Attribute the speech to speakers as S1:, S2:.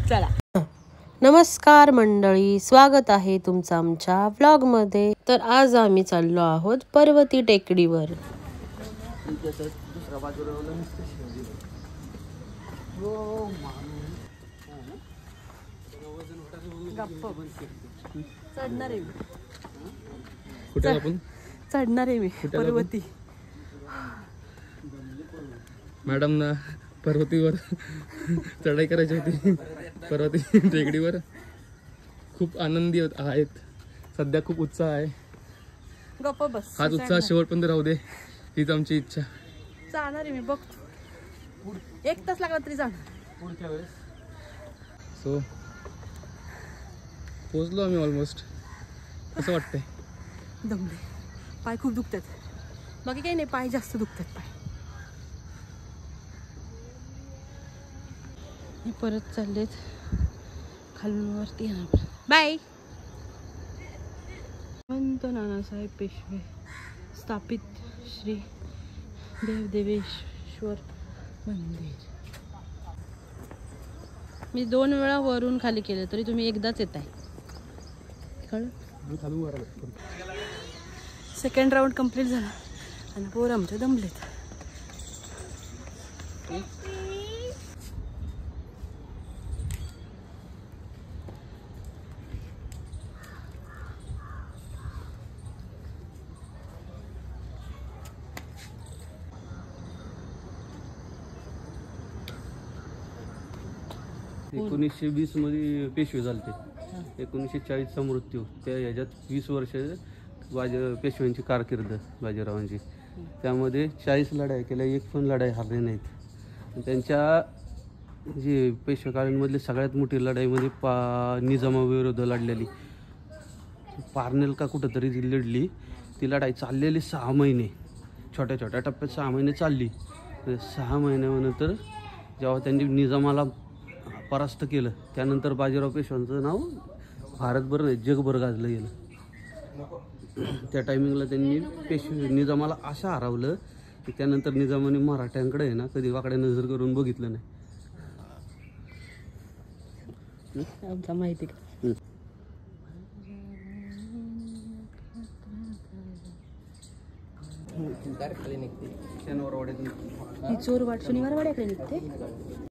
S1: चला, नमस्कार मंडळी, स्वागत आहे तुमचं आमच्या व्लॉग मध्ये। तर आज आम्ही चाललो आहोत पर्वती टेकडीवर। चढणार आहे मी पर्वती।
S2: मॅडम ना पर्वतीवर चढाई करायची होती, पर्वती टेकडीवर खूप आनंदी आहेत सध्या, खूप उत्साह आहे।
S1: गप्प बस,
S2: हाच उत्साह शेवटपर्यंत राहू दे, हीच आमची इच्छा।
S1: जाणार आहे मी, बघ 1 तास लागला तरी जाणार
S2: पुढच्या वेळेस। सो पोहोचलो आम्ही ऑलमोस्ट। कसं वाटतंय?
S1: दमले, पाय खूप दुखतात, बाकी काही नाही, पाय जास्त दुखतात पाय। मी परत चाललेत खालून वरती येणार। बाय। संत नानासाहेब पेशवे स्थापित श्री देवदेवेश्वर मंदिर। मी 2 वेळा वरून खाली केले तरी तुम्ही एकदाच येत आहे, कळलं? सेकंड राऊंड कंप्लीट झाला आणि पोर आमचे दमलेत।
S3: हो. 1920 मध्ये पेशवे झालते, 1940चा मृत्यू। त्या ह्याच्यात 20 वर्ष पेशव्यांची कारकीर्द बाजीरावांची, त्यामध्ये 40 लढाई केल्या, एक पण लढाई हारले नाहीत। त्यांच्या जी पेशवेकाळांमधली सगळ्यात मोठी लढाईमध्ये निजामाविरुद्ध लढलेली पारनेर का कुठंतरी जी लढली, ती लढाई चाललेली 6 महिने, छोट्या छोट्या टप्प्यात 6 महिने चालली। 6 महिन्यानंतर जेव्हा त्यांनी निजामाला परास्त केलं, त्यानंतर बाजीराव पेशव्यांचं नाव भारतभर नाही जगभर गाजलं गेलं। त्या टायमिंगला त्यांनी निजामाला असं हरवलं की त्यानंतर निजामाने मराठ्यांकडे आहे ना कधी वाकड्या नजर करून बघितलं नाही।
S1: आमचा माहिती का?
S3: शनिवार वाड्यातून
S1: ही चोर वाट शनिवार वाड्याकडे निघते।